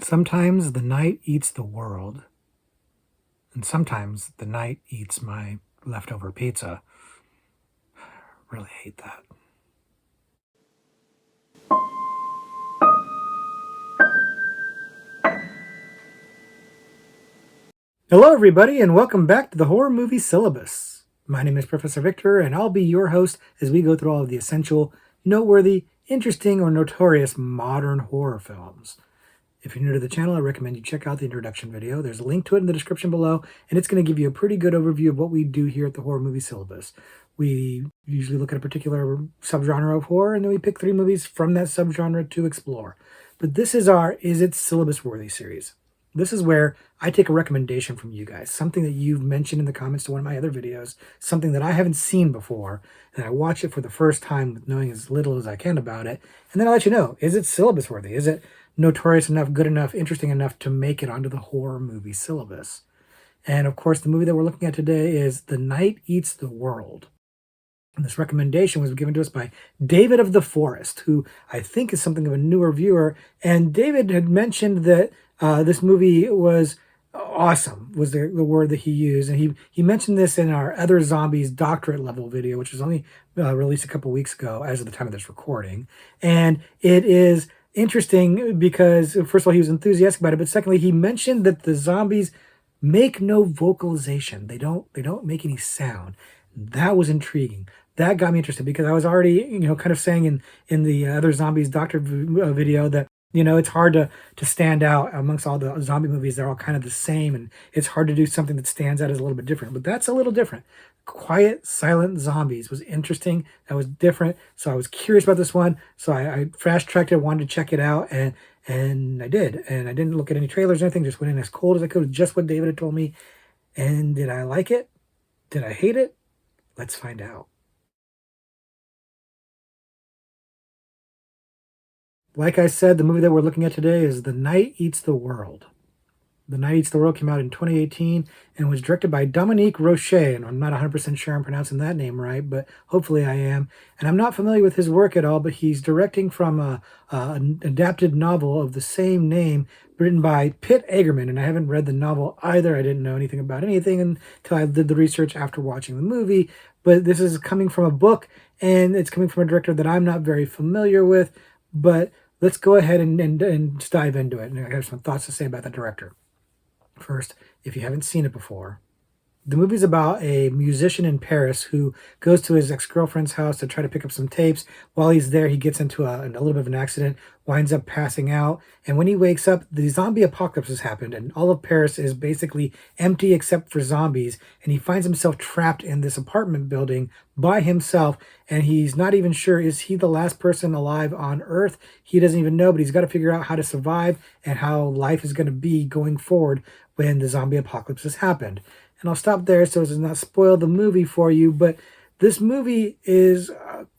Sometimes the night eats the world, and sometimes the night eats my leftover pizza. Really hate that. Hello, everybody, and welcome back to the Horror Movie Syllabus. My name is Professor Victor, and I'll be your host as we go through all of the essential, noteworthy, interesting, or notorious modern horror films. If you're new to the channel, I recommend you check out the introduction video. There's a link to it in the description below, and it's going to give you a pretty good overview of what we do here at the Horror Movie Syllabus. We usually look at a particular subgenre of horror, and then we pick 3 movies from that subgenre to explore. But this is our Is It Syllabus-Worthy series. This is where I take a recommendation from you guys, something that you've mentioned in the comments to one of my other videos, something that I haven't seen before, and I watch it for the first time knowing as little as I can about it, and then I'll let you know, is it syllabus worthy? Is it notorious enough, good enough, interesting enough to make it onto the horror movie syllabus? And of course, the movie that we're looking at today is The Night Eats the World. And this recommendation was given to us by David of the Forest, who I think is something of a newer viewer. And David had mentioned that this movie was awesome, was the word that he used. And he mentioned this in our Other Zombies doctorate level video, which was only released a couple weeks ago as of the time of this recording. And it is interesting because, first of all, he was enthusiastic about it. But secondly, he mentioned that the zombies make no vocalization. They don't make any sound. That was intriguing. That got me interested because I was already, kind of saying in the Other Zombies Doctor video that, it's hard to stand out amongst all the zombie movies. They're all kind of the same, and it's hard to do something that stands out as a little bit different. But that's a little different. Quiet, silent zombies was interesting. That was different. So I was curious about this one. So I fast-tracked it, wanted to check it out, and I did. And I didn't look at any trailers or anything, just went in as cold as I could with just what David had told me. And did I like it? Did I hate it? Let's find out. Like I said, the movie that we're looking at today is The Night Eats the World. The Night Eats the World came out in 2018 and was directed by Dominique Roche, and I'm not 100% sure I'm pronouncing that name right, but hopefully I am. And I'm not familiar with his work at all, but he's directing from an adapted novel of the same name written by Pitt Egerman, and I haven't read the novel either. I didn't know anything about anything until I did the research after watching the movie, but this is coming from a book, and it's coming from a director that I'm not very familiar with, but let's go ahead and just dive into it. And I have some thoughts to say about the director. First, if you haven't seen it before, the movie's about a musician in Paris who goes to his ex-girlfriend's house to try to pick up some tapes. While he's there, he gets into a little bit of an accident, winds up passing out. And when he wakes up, the zombie apocalypse has happened, and all of Paris is basically empty except for zombies. And he finds himself trapped in this apartment building by himself, and he's not even sure, is he the last person alive on Earth? He doesn't even know, but he's got to figure out how to survive and how life is going to be going forward when the zombie apocalypse has happened. And I'll stop there so as to not spoil the movie for you, but this movie is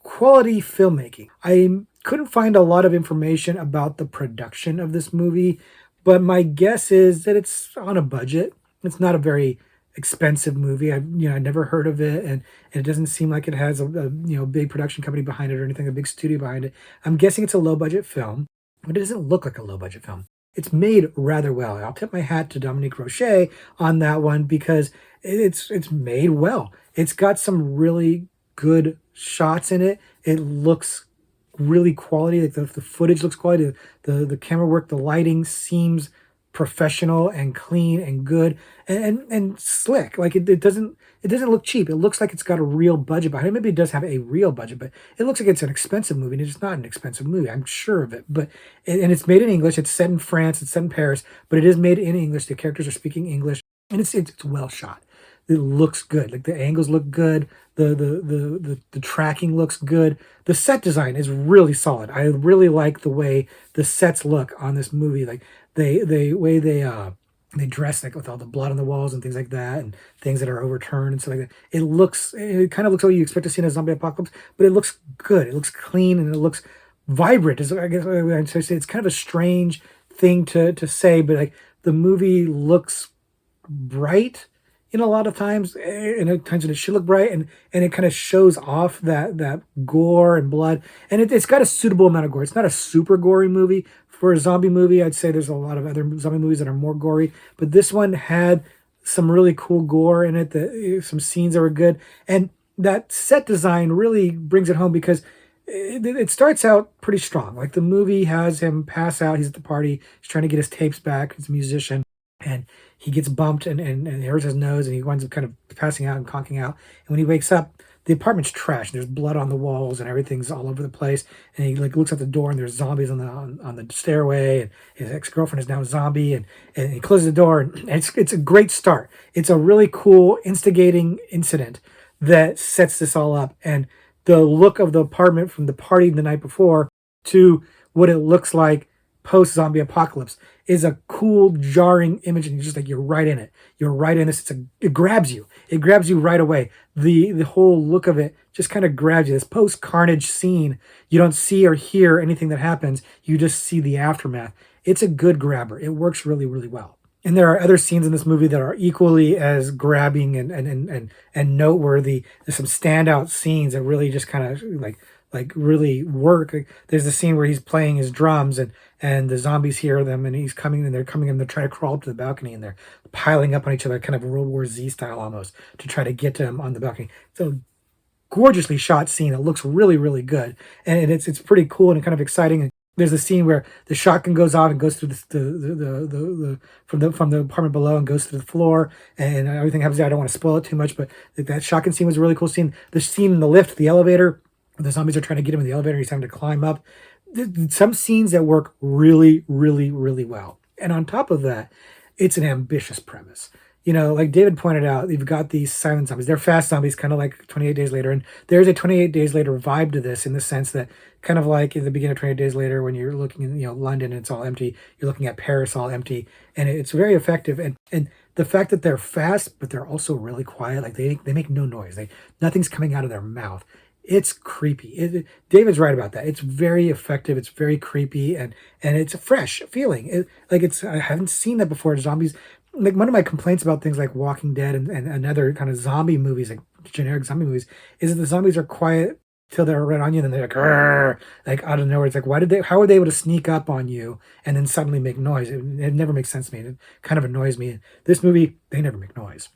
quality filmmaking. I couldn't find a lot of information about the production of this movie, but my guess is that it's on a budget. It's not a very expensive movie. I never heard of it, and it doesn't seem like it has a big production company behind it or anything, a big studio behind it. I'm guessing it's a low budget film, but it doesn't look like a low budget film. It's made rather well. I'll tip my hat to Dominique Roche on that one because it's made well. It's got some really good shots in it. It looks really quality. Like the footage looks quality. The camera work, the lighting seems professional and clean and good and slick. Like it doesn't look cheap. It looks like it's got a real budget behind it. Maybe it does have a real budget, but it looks like it's an expensive movie, and it's not an expensive movie. I'm sure of it. But and it's made in English. It's set in France. It's set in Paris, but it is made in English. The characters are speaking English, and it's well shot. It looks good. Like the angles look good. The tracking looks good. The set design is really solid. I really like the way the sets look on this movie. Like the way they dress, like with all the blood on the walls and things like that, and things that are overturned and stuff like that. It kind of looks like you expect to see in a zombie apocalypse, but it looks good. It looks clean and it looks vibrant. I guess I'd say it's kind of a strange thing to say, but like the movie looks bright in a lot of times, and at times it should look bright, and it kind of shows off that gore and blood, and it's got a suitable amount of gore. It's not a super gory movie for a zombie movie, I'd say there's a lot of other zombie movies that are more gory, but this one had some really cool gore in it. Some scenes that were good, and that set design really brings it home because it starts out pretty strong. Like the movie has him pass out. He's at the party. He's trying to get his tapes back. He's a musician, and he gets bumped and hurts his nose, and he winds up kind of passing out and conking out. And when he wakes up, the apartment's trashed. There's blood on the walls and everything's all over the place. And he like looks out the door and there's zombies on the stairway. And his ex girlfriend is now a zombie. And he closes the door. And it's a great start. It's a really cool instigating incident that sets this all up. And the look of the apartment from the party the night before to what it looks like post zombie apocalypse is a cool, jarring image, and you're just like you're right in it. You're right in this. It grabs you. It grabs you right away. The whole look of it just kind of grabs you. This post carnage scene, you don't see or hear anything that happens. You just see the aftermath. It's a good grabber. It works really, really well. And there are other scenes in this movie that are equally as grabbing and noteworthy. There's some standout scenes that really just kind of like really work. Like, there's the scene where he's playing his drums and the zombies hear them and he's coming and they're coming and they're trying to crawl up to the balcony and they're piling up on each other, kind of World War Z style almost, to try to get to him on the balcony. So gorgeously shot scene. It looks really, really good. And it's pretty cool and kind of exciting. There's a scene where the shotgun goes off and goes through the from the apartment below and goes through the floor and everything happens there. I don't want to spoil it too much, but that shotgun scene was a really cool scene. The scene in the lift, the elevator, the zombies are trying to get him in the elevator. He's having to climb up. Some scenes that work really, really, really well. And on top of that, it's an ambitious premise. You know, like David pointed out, you've got these silent zombies. They're fast zombies, kind of like 28 Days Later. And there's a 28 Days Later vibe to this in the sense that kind of like in the beginning of 28 Days Later when you're looking in, London and it's all empty. You're looking at Paris all empty. And it's very effective. And the fact that they're fast, but they're also really quiet. Like they make no noise. Nothing's coming out of their mouth. It's creepy. David's right about that. It's very effective. It's very creepy, and it's a fresh feeling. I haven't seen that before. Zombies, like one of my complaints about things like Walking Dead and other kind of zombie movies, like generic zombie movies, is that the zombies are quiet till they're right on you, and then they're like, "Arr!" Like out of nowhere. It's like, how are they able to sneak up on you and then suddenly make noise? It never makes sense to me. It kind of annoys me. This movie, they never make noise.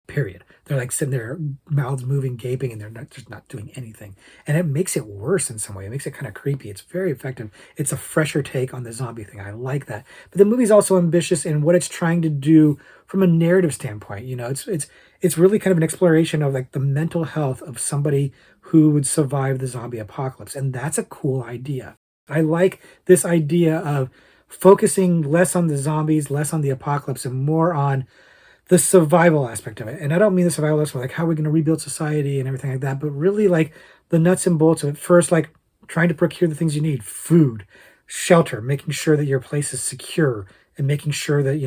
Period. They're like sitting there, mouths moving, gaping, and they're just not doing anything. And it makes it worse in some way. It makes it kind of creepy. It's very effective. It's a fresher take on the zombie thing. I like that. But the movie's also ambitious in what it's trying to do from a narrative standpoint. It's really kind of an exploration of like the mental health of somebody who would survive the zombie apocalypse. And that's a cool idea. I like this idea of focusing less on the zombies, less on the apocalypse, and more on the survival aspect of it. And I don't mean the survival aspect like how we're going to rebuild society and everything like that, but really like the nuts and bolts of it. First, like trying to procure the things you need: food, shelter, making sure that your place is secure, and making sure that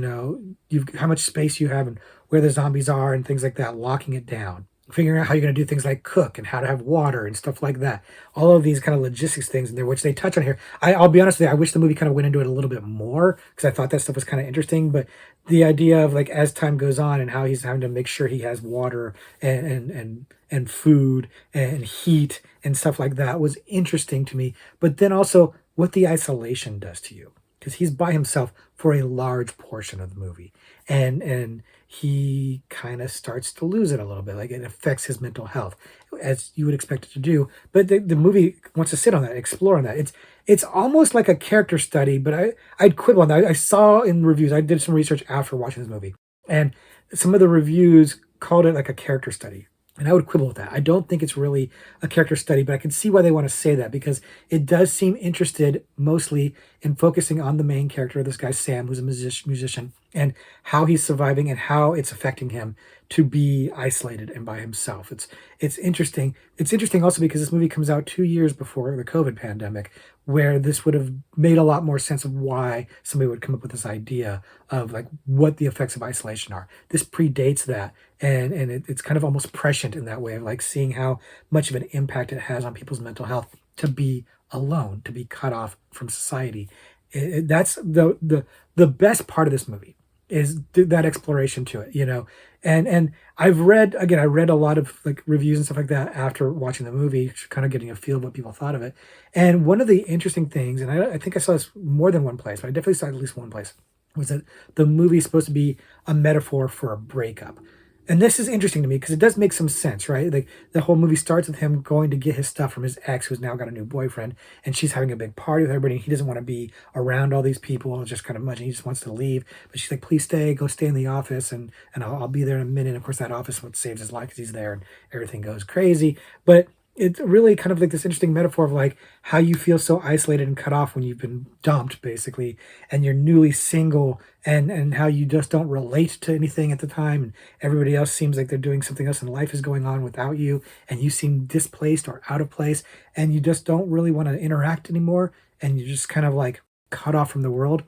you've how much space you have and where the zombies are and things like that, locking it down. Figuring out how you're going to do things like cook and how to have water and stuff like that. All of these kind of logistics things in there, which they touch on here. I'll be honest with you, I wish the movie kind of went into it a little bit more because I thought that stuff was kind of interesting. But the idea of like as time goes on and how he's having to make sure he has water and food and heat and stuff like that was interesting to me. But then also what the isolation does to you, because he's by himself for a large portion of the movie, and he kind of starts to lose it a little bit. Like it affects his mental health, as you would expect it to do. But the movie wants to sit on that, explore on that. It's almost like a character study, but I'd quibble on that. I saw in reviews, I did some research after watching this movie, and some of the reviews called it like a character study. And I would quibble with that. I don't think it's really a character study, but I can see why they want to say that because it does seem interested mostly in focusing on the main character of this guy, Sam, who's a musician, and how he's surviving and how it's affecting him to be isolated and by himself. It's interesting. It's interesting also because this movie comes out 2 years before the COVID pandemic, where this would have made a lot more sense of why somebody would come up with this idea of like what the effects of isolation are. This predates that, and it's kind of almost prescient in that way of like seeing how much of an impact it has on people's mental health to be alone, to be cut off from society. That's the best part of this movie is that exploration to it, you know. And I've read, again, I read a lot of like reviews and stuff like that after watching the movie, kind of getting a feel of what people thought of it. And one of the interesting things, and I think I saw this more than one place, but I definitely saw it at least one place, was that the movie is supposed to be a metaphor for a breakup. And this is interesting to me because it does make some sense, right? Like the whole movie starts with him going to get his stuff from his ex, who's now got a new boyfriend, and she's having a big party with everybody. And he doesn't want to be around all these people. It's just kind of much. And he just wants to leave. But she's like, "Please stay. Go stay in the office, and I'll be there in a minute." And of course, that office is what saves his life because he's there, and everything goes crazy. But it's really kind of like this interesting metaphor of like how you feel so isolated and cut off when you've been dumped, basically, and you're newly single, and how you just don't relate to anything at the time, and everybody else seems like they're doing something else, and life is going on without you, and you seem displaced or out of place, and you just don't really want to interact anymore, and you're just kind of like cut off from the world.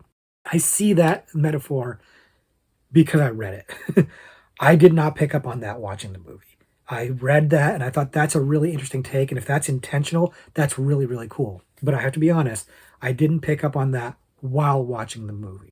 I see that metaphor because I read it. I did not pick up on that watching the movie. I read that and I thought that's a really interesting take. And if that's intentional, that's really, really cool. But I have to be honest, I didn't pick up on that while watching the movie.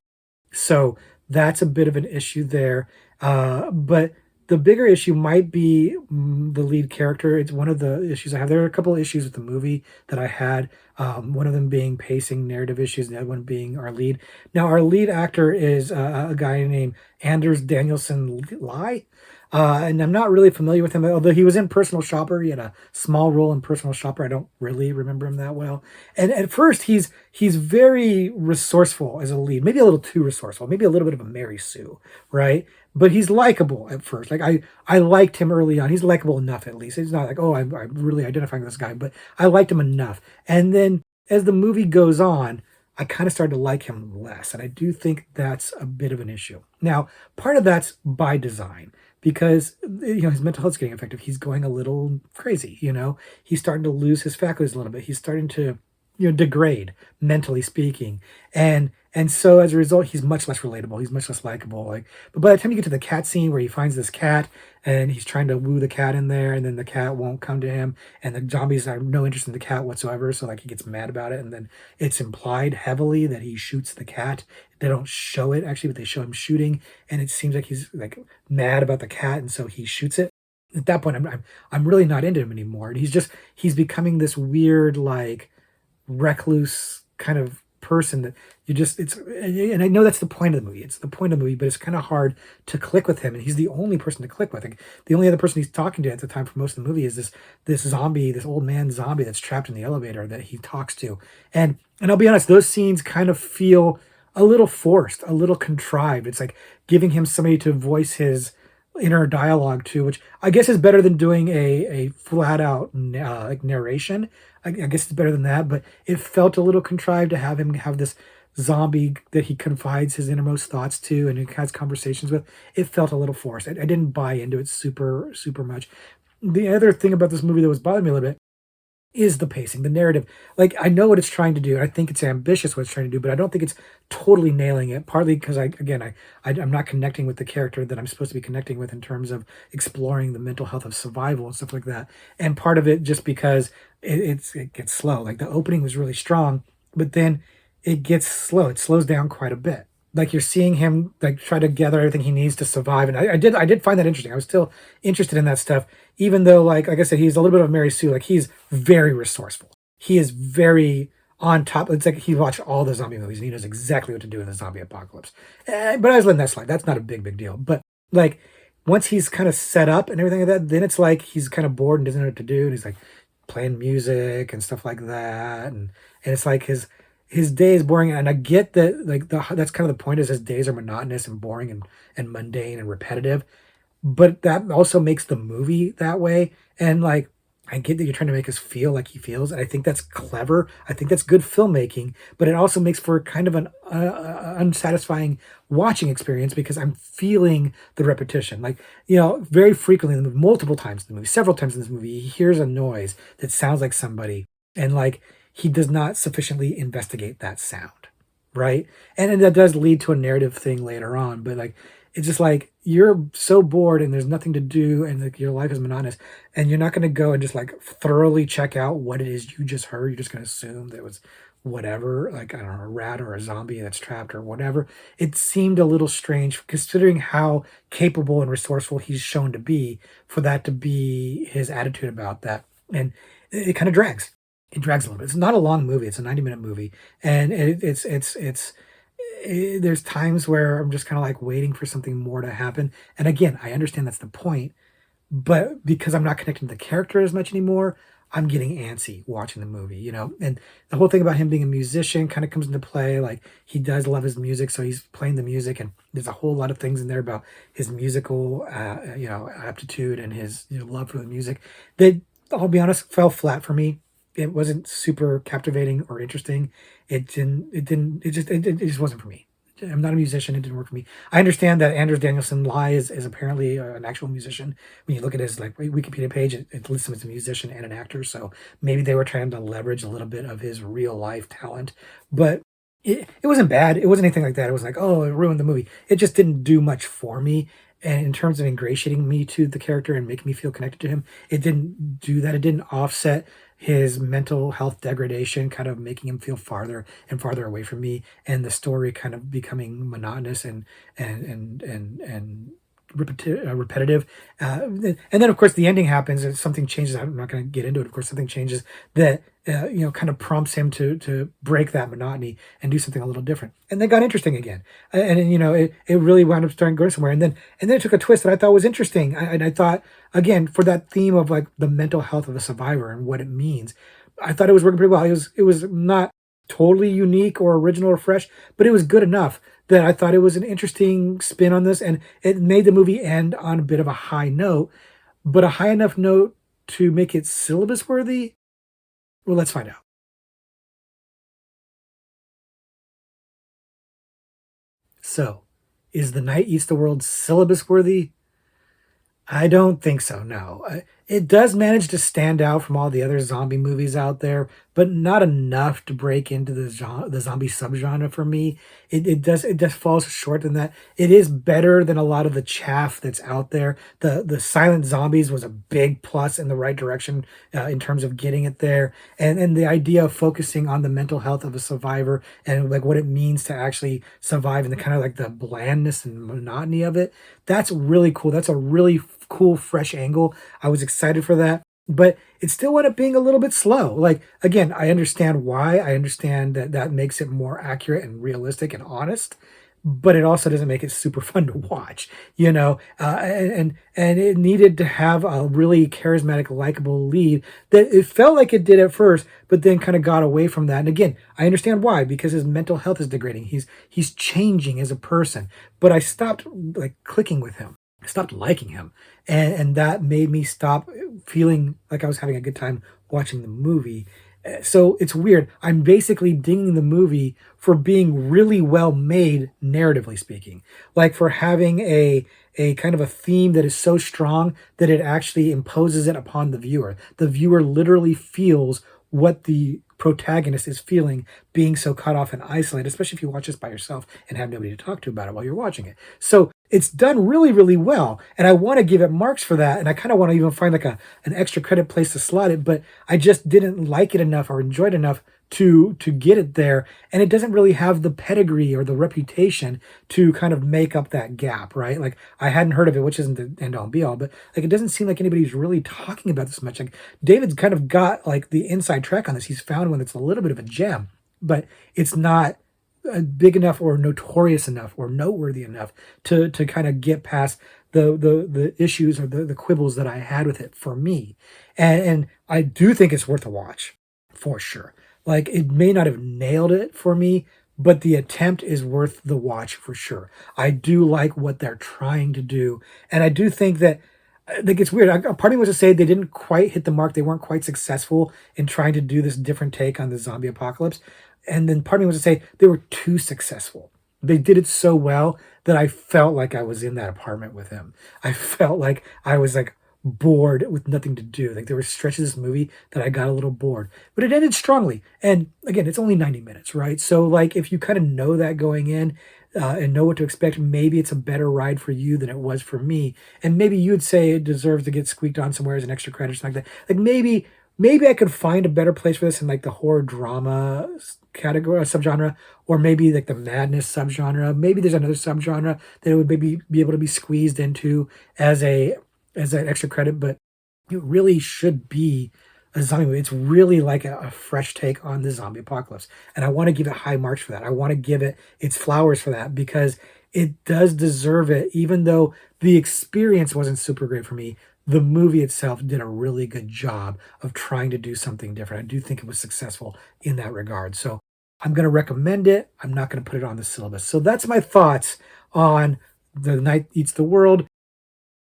So that's a bit of an issue there. But the bigger issue might be the lead character. It's one of the issues I have. There are a couple of issues with the movie that I had. One of them being pacing, narrative issues, and the other one being our lead. Now, our lead actor is a guy named Anders Danielson Lai. And I'm not really familiar with him, although he was in Personal Shopper. He had a small role in Personal Shopper. I don't really remember him that well. And at first, he's very resourceful as a lead, maybe a little too resourceful, maybe a little bit of a Mary Sue, right? But he's likable at first. Like I liked him early on. He's likable enough at least. It's not like, oh, I'm really identifying with this guy, but I liked him enough. And then as the movie goes on, I kind of started to like him less. And I do think that's a bit of an issue. Now, part of that's by design because his mental health's getting affected. He's going a little crazy. He's starting to lose his faculties a little bit. He's starting to degrade, mentally speaking, and so as a result, he's much less relatable. He's much less likable. But by the time you get to the cat scene where he finds this cat and he's trying to woo the cat in there, and then the cat won't come to him, and the zombies have no interest in the cat whatsoever, so like he gets mad about it, and then it's implied heavily that he shoots the cat. They don't show it actually, but they show him shooting, and it seems like he's like mad about the cat, and so he shoots it. At that point, I'm really not into him anymore. And he's becoming this weird like recluse kind of person that and I know that's the point of the movie. It's the point of the movie, but it's kind of hard to click with him. And he's the only person to click with. Like, the only other person he's talking to at the time for most of the movie is this zombie, this old man zombie that's trapped in the elevator that he talks to. And I'll be honest, those scenes kind of feel a little forced, a little contrived. It's like giving him somebody to voice his inner dialogue to, which I guess is better than doing a flat out like narration. I guess it's better than that, but it felt a little contrived to have him have this zombie that he confides his innermost thoughts to and he has conversations with. It felt a little forced. I didn't buy into it super, super much. The other thing about this movie that was bothering me a little bit is the pacing, the narrative. Like, I know what it's trying to do. I think it's ambitious what it's trying to do, but I don't think it's totally nailing it. Partly because I'm not connecting with the character that I'm supposed to be connecting with in terms of exploring the mental health of survival and stuff like that. And part of it just because it gets slow. Like, the opening was really strong, but then it gets slow. It slows down quite a bit. Like, you're seeing him like try to gather everything he needs to survive, and I did find that interesting. I was still interested in that stuff, even though like I said, he's a little bit of Mary Sue. Like, he's very resourceful. He is very on top. It's like he watched all the zombie movies and he knows exactly what to do in the zombie apocalypse. But I was letting that slide. That's not a big deal. But like once he's kind of set up and everything like that, then it's like he's kind of bored and doesn't know what to do, and he's like playing music and stuff like that, and it's like his day is boring, and I get that like that's kind of the point is his days are monotonous and boring and mundane and repetitive, but that also makes the movie that way. And like I get that you're trying to make us feel like he feels, and I think that's clever. I think that's good filmmaking, but it also makes for kind of an unsatisfying watching experience because I'm feeling the repetition. Like, very frequently in the movie, multiple times in the movie, several times in this movie, he hears a noise that sounds like somebody, and like he does not sufficiently investigate that sound, right? And that does lead to a narrative thing later on, but like it's just like you're so bored and there's nothing to do and like your life is monotonous, and you're not going to go and just like thoroughly check out what it is you just heard. You're just going to assume that it was whatever, like, I don't know, a rat or a zombie that's trapped or whatever. It seemed a little strange considering how capable and resourceful he's shown to be for that to be his attitude about that. And it kind of drags. It drags a little bit. It's not a long movie. It's a 90-minute movie. And there's times where I'm just kind of like waiting for something more to happen. And again, I understand that's the point, but because I'm not connecting to the character as much anymore, I'm getting antsy watching the movie, you know? And the whole thing about him being a musician kind of comes into play. Like, he does love his music, so he's playing the music, and there's a whole lot of things in there about his musical, aptitude and his, love for the music that, I'll be honest, fell flat for me. It wasn't super captivating or interesting. It just wasn't for me. I'm not a musician. It didn't work for me. I understand that Anders Danielson Lai is apparently an actual musician. When you look at his like Wikipedia page, it lists him as a musician and an actor. So maybe they were trying to leverage a little bit of his real life talent. But it wasn't bad. It wasn't anything like that. It was like, oh, it ruined the movie. It just didn't do much for me. And in terms of ingratiating me to the character and making me feel connected to him, it didn't do that. It didn't offset his mental health degradation, kind of making him feel farther and farther away from me, and the story kind of becoming monotonous and repetitive. And then, of course, the ending happens and something changes. I'm not going to get into it. Of course, something changes that kind of prompts him to break that monotony and do something a little different. And they got interesting again, and it really wound up starting going somewhere. And then it took a twist that I thought was interesting. And I thought, again, for that theme of like the mental health of a survivor and what it means, I thought it was working pretty well. It was not totally unique or original or fresh, but it was good enough that I thought it was an interesting spin on this, and it made the movie end on a bit of a high note, but a high enough note to make it syllabus worthy. Well, let's find out. So, is The Night Eats the World syllabus worthy? I don't think so, no. It does manage to stand out from all the other zombie movies out there, but not enough to break into the zombie subgenre for me. It just falls short than that. It is better than a lot of the chaff that's out there. The silent zombies was a big plus in the right direction in terms of getting it there, and the idea of focusing on the mental health of a survivor and like what it means to actually survive and the kind of like the blandness and monotony of it. That's really cool. That's a really cool, fresh angle. I was excited for that, but it still wound up being a little bit slow. Like, again, I understand why. I understand that that makes it more accurate and realistic and honest, but it also doesn't make it super fun to watch, and it needed to have a really charismatic, likable lead that it felt like it did at first, but then kind of got away from that. And again, I understand why, because his mental health is degrading. He's changing as a person, but I stopped like clicking with him. I stopped liking him, and that made me stop feeling like I was having a good time watching the movie. So it's weird. I'm basically dinging the movie for being really well made, narratively speaking, like for having a kind of a theme that is so strong that it actually imposes it upon the viewer. The viewer literally feels what the protagonist is feeling, being so cut off and isolated, especially if you watch this by yourself and have nobody to talk to about it while you're watching it. So it's done really, really well. And I want to give it marks for that. And I kind of want to even find like an extra credit place to slot it, but I just didn't like it enough or enjoy it enough to get it there. And it doesn't really have the pedigree or the reputation to kind of make up that gap, right? Like, I hadn't heard of it, which isn't the end all be all, but like it doesn't seem like anybody's really talking about this much. Like, David's kind of got like the inside track on this. He's found one that's a little bit of a gem, but it's not big enough or notorious enough or noteworthy enough to kind of get past the issues or the quibbles that I had with it for me. And I do think it's worth a watch for sure. Like, it may not have nailed it for me, but the attempt is worth the watch for sure. I do like what they're trying to do, and I do think that like it's weird. A part of me was to say they didn't quite hit the mark. They weren't quite successful in trying to do this different take on the zombie apocalypse. And then part of me was to say they were too successful. They did it so well that I felt like I was in that apartment with him. I felt like I was like bored with nothing to do. Like, there were stretches of this movie that I got a little bored, but it ended strongly. And again, it's only 90 minutes, right? So like, if you kind of know that going in, and know what to expect, maybe it's a better ride for you than it was for me. And maybe you'd say it deserves to get squeaked on somewhere as an extra credit or something like that. Like, maybe I could find a better place for this in like the horror drama category subgenre, or maybe like the madness subgenre. Maybe there's another subgenre that it would maybe be able to be squeezed into as a as an extra credit, but it really should be a zombie movie. It's really like a fresh take on the zombie apocalypse. And I want to give it high marks for that. I want to give it its flowers for that because it does deserve it, even though the experience wasn't super great for me. The movie itself did a really good job of trying to do something different. I do think it was successful in that regard. So I'm going to recommend it. I'm not going to put it on the syllabus. So that's my thoughts on The Night Eats the World.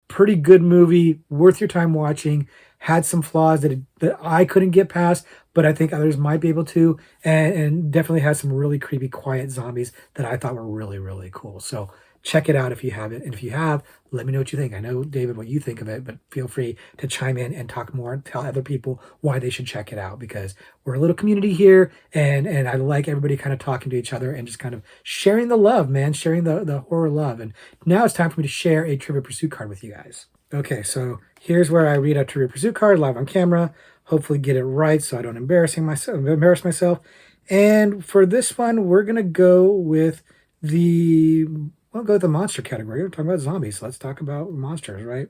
Pretty good movie, worth your time watching. Had some flaws that I couldn't get past, but I think others might be able to, and definitely has some really creepy, quiet zombies that I thought were really, really cool. So check it out if you haven't, and if you have, let me know what you think. I know, David, what you think of it, but feel free to chime in and talk more and tell other people why they should check it out, because we're a little community here, and I like everybody kind of talking to each other and just kind of sharing the love, man, sharing the horror love. And now it's time for me to share a Trivia Pursuit card with you guys. Okay, so here's where I read a Trivia Pursuit card live on camera. Hopefully get it right so I don't embarrass myself. And for this one, we're gonna go with we'll go with the monster category. We're talking about zombies, so let's talk about monsters, right?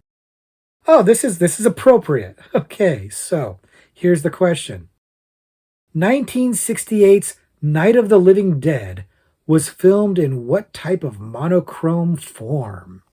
Oh, this is appropriate. Okay, so here's the question. 1968's Night of the Living Dead was filmed in what type of monochrome form?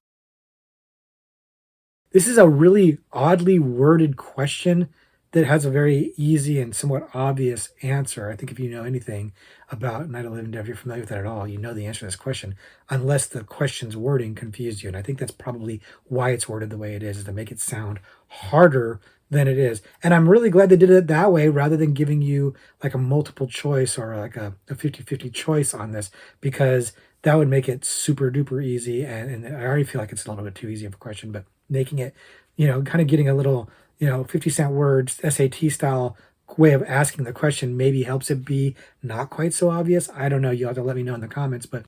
This is a really oddly worded question that has a very easy and somewhat obvious answer. I think if you know anything about Night of the Living Dead, if you're familiar with that at all, you know the answer to this question, unless the question's wording confused you. And I think that's probably why it's worded the way it is to make it sound harder than it is. And I'm really glad they did it that way rather than giving you like a multiple choice or like a 50-50 choice on this, because that would make it super duper easy. And I already feel like it's a little bit too easy of a question, but making it, kind of getting a little, 50-cent words, SAT style way of asking the question maybe helps it be not quite so obvious. I don't know. You'll have to let me know in the comments, but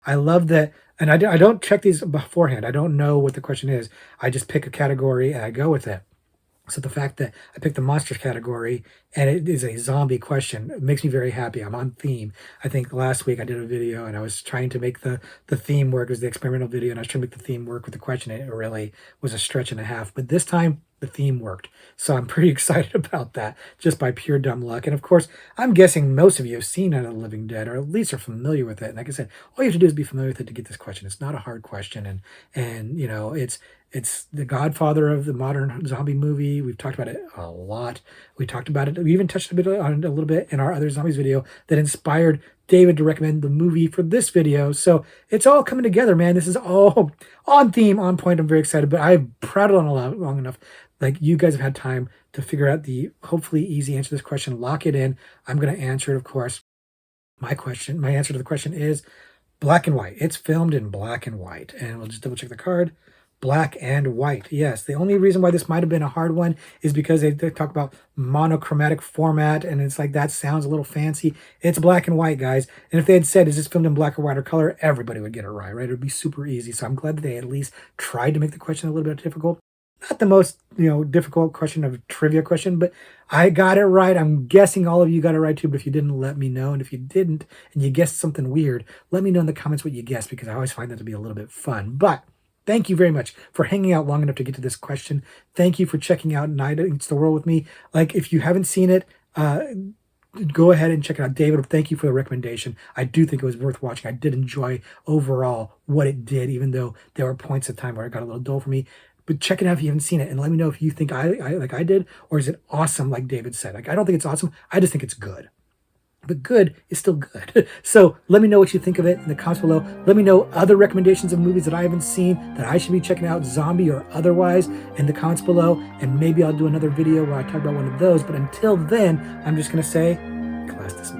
I love that. And I don't check these beforehand. I don't know what the question is. I just pick a category and I go with it. So the fact that I picked the monsters category and it is a zombie question, it makes me very happy. I'm on theme. I think last week I did a video and I was trying to make the theme work. It was the experimental video and I was trying to make the theme work with the question. And it really was a stretch and a half. But this time the theme worked. So I'm pretty excited about that just by pure dumb luck. And of course, I'm guessing most of you have seen Night of the Living Dead or at least are familiar with it. And like I said, all you have to do is be familiar with it to get this question. It's not a hard question. And it's the godfather of the modern zombie movie. We've talked about it a lot. We talked about it. We even touched on it a little bit in our other zombies video that inspired David to recommend the movie for this video. So it's all coming together, man. This is all on theme, on point. I'm very excited, but I've prattled on a lot long enough. Like you guys have had time to figure out the hopefully easy answer to this question. Lock it in. I'm going to answer it, of course. My answer to the question is black and white. It's filmed in black and white. And we'll just double check the card. Black and white. Yes, the only reason why this might have been a hard one is because they talk about monochromatic format, and it's like that sounds a little fancy. It's black and white, guys. And if they had said, is this filmed in black or white or color, everybody would get it right? It would be super easy. So I'm glad that they at least tried to make the question a little bit difficult. Not the most, difficult question of trivia question, but I got it right. I'm guessing all of you got it right too, but if you didn't, let me know. And if you didn't, and you guessed something weird, let me know in the comments what you guessed, because I always find that to be a little bit fun. But thank you very much for hanging out long enough to get to this question. Thank you for checking out Night Eats the World with me. Like, if you haven't seen it, go ahead and check it out. David, thank you for the recommendation. I do think it was worth watching. I did enjoy overall what it did, even though there were points of time where it got a little dull for me. But check it out if you haven't seen it, and let me know if you think I like I did, or is it awesome like David said. Like, I don't think it's awesome. I just think it's good. But good is still good. So let me know what you think of it in the comments below. Let me know other recommendations of movies that I haven't seen that I should be checking out, zombie or otherwise, in the comments below. And maybe I'll do another video where I talk about one of those. But until then, I'm just going to say, class dismissed.